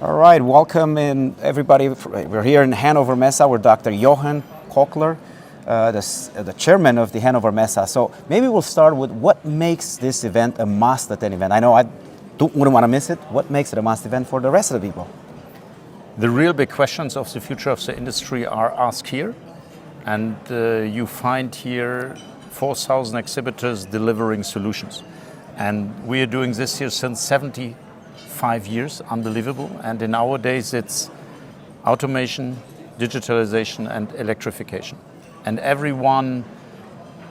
All right, welcome in everybody. We're here in Hannover Messe with Dr. Jochen Köckler, the chairman of the Hannover Messe. So maybe we'll start with what makes this event a must-attend event. I know I wouldn't want to miss it. What makes it a must event for the rest of the people? The real big questions of the future of the industry are asked here. And you find here 4,000 exhibitors delivering solutions. And we are doing this here since 75 years, unbelievable. And in our days, it's automation, digitalization, and electrification. And everyone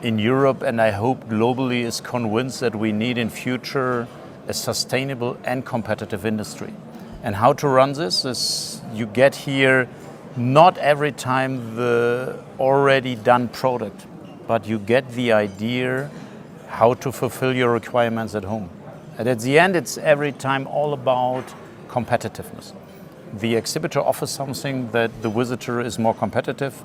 in Europe, and I hope globally, is convinced that we need in future a sustainable and competitive industry. And how to run this is you get here not every time the already done product, but you get the idea how to fulfill your requirements at home. And at the end, it's every time all about competitiveness. The exhibitor offers something that the visitor is more competitive.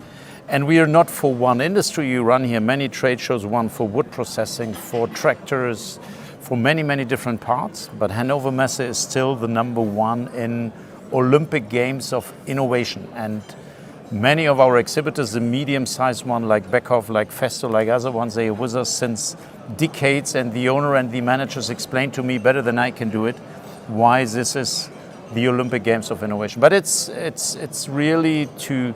And we are not for one industry. You run here many trade shows, one for wood processing, for tractors, for many, many different parts. But Hannover Messe is still the #1 in Olympic Games of innovation. And many of our exhibitors, the medium-sized one like Beckhoff, like Festo, like other ones, they are with us since decades. And the owner and the managers explain to me better than I can do it why this is the Olympic Games of innovation. But it's really to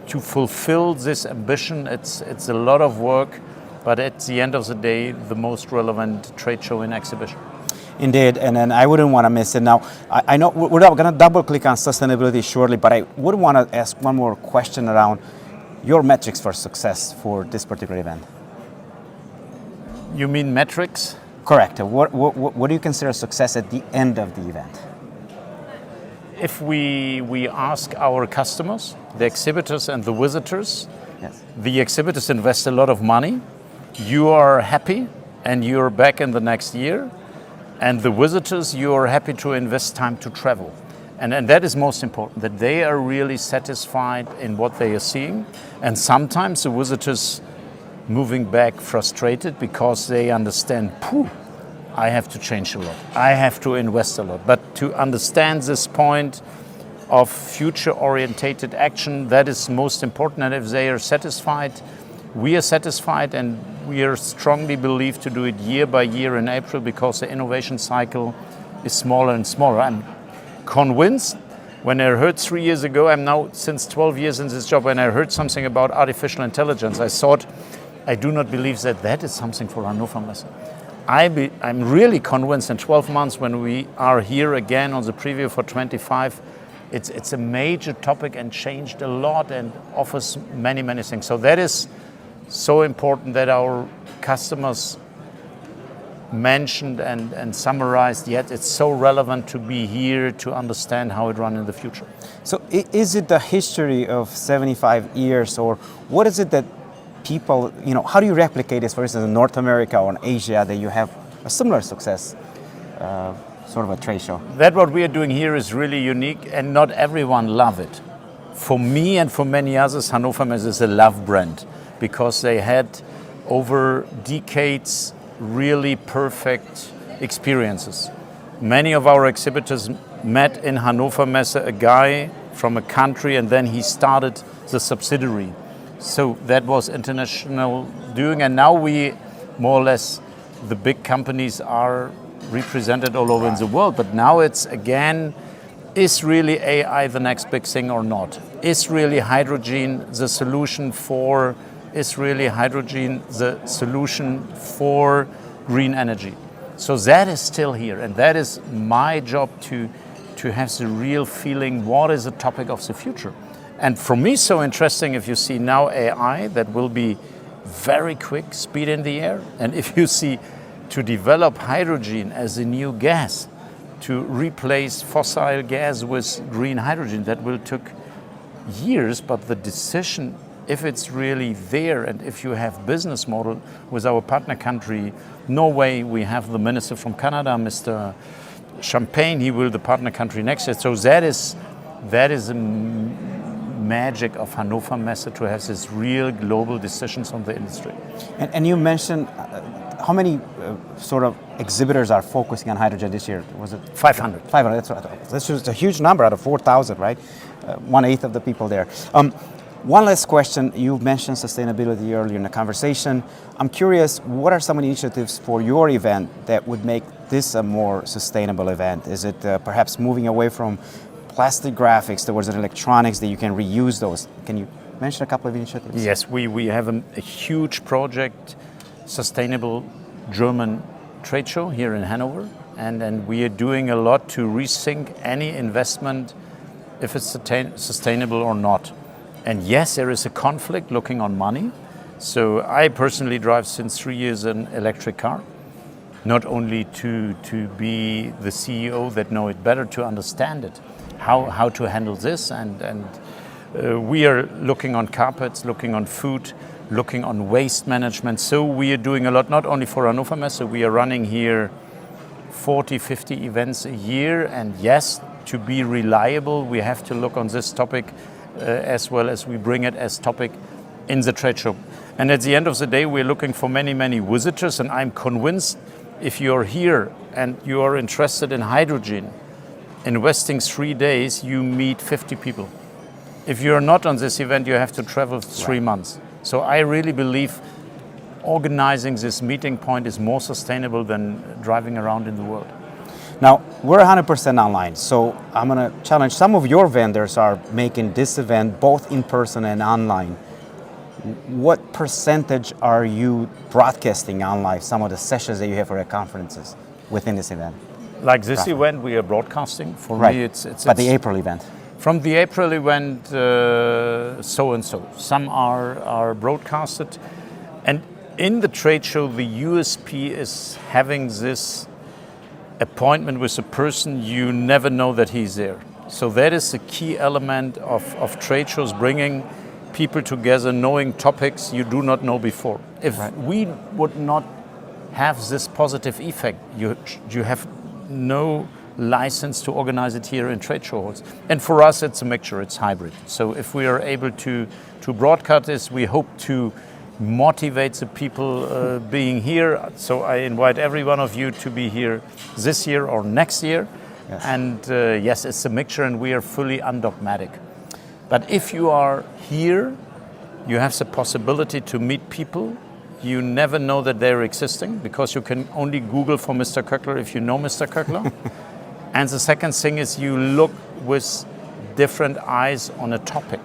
fulfill this ambition. It's a lot of work, but at the end of the day, the most relevant trade show in exhibition. Indeed, and then I wouldn't want to miss it. Now, I know we're going to double click on sustainability shortly, but I would want to ask one more question around your metrics for success for this particular event. You mean metrics? Correct. What do you consider success at the end of the event? If we ask our customers, the exhibitors and the visitors, yes. The exhibitors invest a lot of money, you are happy and you're back in the next year, and the visitors, you are happy to invest time to travel. And that is most important, that they are really satisfied in what they are seeing. And sometimes the visitors moving back frustrated because they understand, I have to change a lot. I have to invest a lot. But to understand this point of future-orientated action, that is most important. And if they are satisfied, we are satisfied, and we are strongly believed to do it year by year in April because the innovation cycle is smaller and smaller. I'm convinced when I heard 3 years ago, I'm now since 12 years in this job, when I heard something about artificial intelligence, I thought, I do not believe that is something for Hannover Messe. I'm really convinced in 12 months when we are here again on the preview for 25, it's a major topic and changed a lot and offers many, many things. So that is so important that our customers mentioned and summarized, yet it's so relevant to be here to understand how it runs in the future. So is it the history of 75 years, or what is it that people, how do you replicate this, for instance, in North America or in Asia, that you have a similar success, sort of a trade show? That what we are doing here is really unique, and not everyone love it. For me and for many others, Hannover Messe is a love brand because they had over decades really perfect experiences. Many of our exhibitors met in Hannover Messe a guy from a country, and then he started the subsidiary. So that was international doing, and now we more or less, the big companies are represented all over in the world. But now it's again, is really AI the next big thing or not? Is really hydrogen the solution for green energy? So that is still here, and that is my job to have the real feeling, what is the topic of the future? And for me, so interesting, if you see now AI, that will be very quick, speed in the air. And if you see to develop hydrogen as a new gas, to replace fossil gas with green hydrogen, that will take years, but the decision, if it's really there, and if you have business model with our partner country, Norway, we have the minister from Canada, Mr. Champagne, he will the partner country next year. So that is a magic of Hannover Messe, to have these real global decisions on the industry. And you mentioned how many sort of exhibitors are focusing on hydrogen this year? Was it 500. 500, that's what I thought. This is a huge number out of 4,000, right? 1/8 of the people there. One last question. You mentioned sustainability earlier in the conversation. I'm curious, what are some of the initiatives for your event that would make this a more sustainable event? Is it perhaps moving away from plastic graphics towards an electronics that you can reuse those? Can you mention a couple of initiatives? Yes, we have a huge project, Sustainable German Trade Show here in Hanover. And we are doing a lot to rethink any investment, if it's sustainable or not. And yes, there is a conflict looking on money. So I personally drive since 3 years an electric car, not only to be the CEO that know it better, to understand it, how to handle this. And we are looking on carpets, looking on food, looking on waste management. So we are doing a lot, not only for Hannover Messe, we are running here 40, 50 events a year. And yes, to be reliable, we have to look on this topic as well as we bring it as topic in the trade show. And at the end of the day, we're looking for many, many visitors. And I'm convinced if you're here and you are interested in hydrogen, investing 3 days, you meet 50 people. If you're not on this event, you have to travel 3 months. So I really believe organizing this meeting point is more sustainable than driving around in the world. Now, we're 100% online, so I'm going to challenge some of your vendors are making this event both in person and online. What percentage are you broadcasting online, some of the sessions that you have for your conferences within this event? Like this event, we are broadcasting. For right. me, it's But the April event? From the April event, so and so. Some are broadcasted. And in the trade show, the USP is having this appointment with a person, you never know that he's there. So that is a key element of trade shows, bringing people together, knowing topics you do not know before. If we would not have this positive effect, you have no license to organize it here in trade show halls. And for us, it's a mixture, it's hybrid. So if we are able to broadcast this, we hope to motivate the people being here. So I invite every one of you to be here this year or next year. Yes. And yes, it's a mixture and we are fully undogmatic. But if you are here, you have the possibility to meet people. You never know that they're existing because you can only Google for Mr. Köckler if you know Mr. Köckler. And the second thing is you look with different eyes on a topic.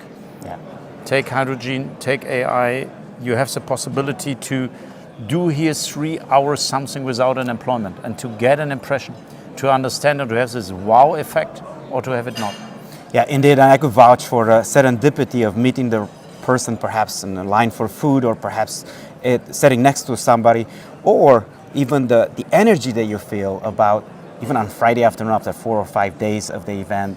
Yeah. Take hydrogen, take AI. You have the possibility to do here 3 hours something without an employment and to get an impression, to understand and to have this wow effect or to have it not. Yeah, indeed, and I could vouch for the serendipity of meeting the person perhaps in a line for food or perhaps sitting next to somebody, or even the energy that you feel about, even on Friday afternoon after 4 or 5 days of the event,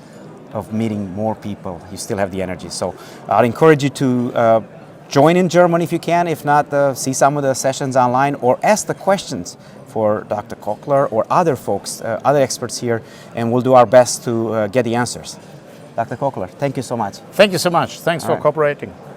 of meeting more people, you still have the energy. So I'd encourage you to join in German if you can. If not, see some of the sessions online or ask the questions for Dr. Köckler or other folks, other experts here, and we'll do our best to get the answers. Dr. Köckler, thank you so much. Thank you so much. Thanks for cooperating.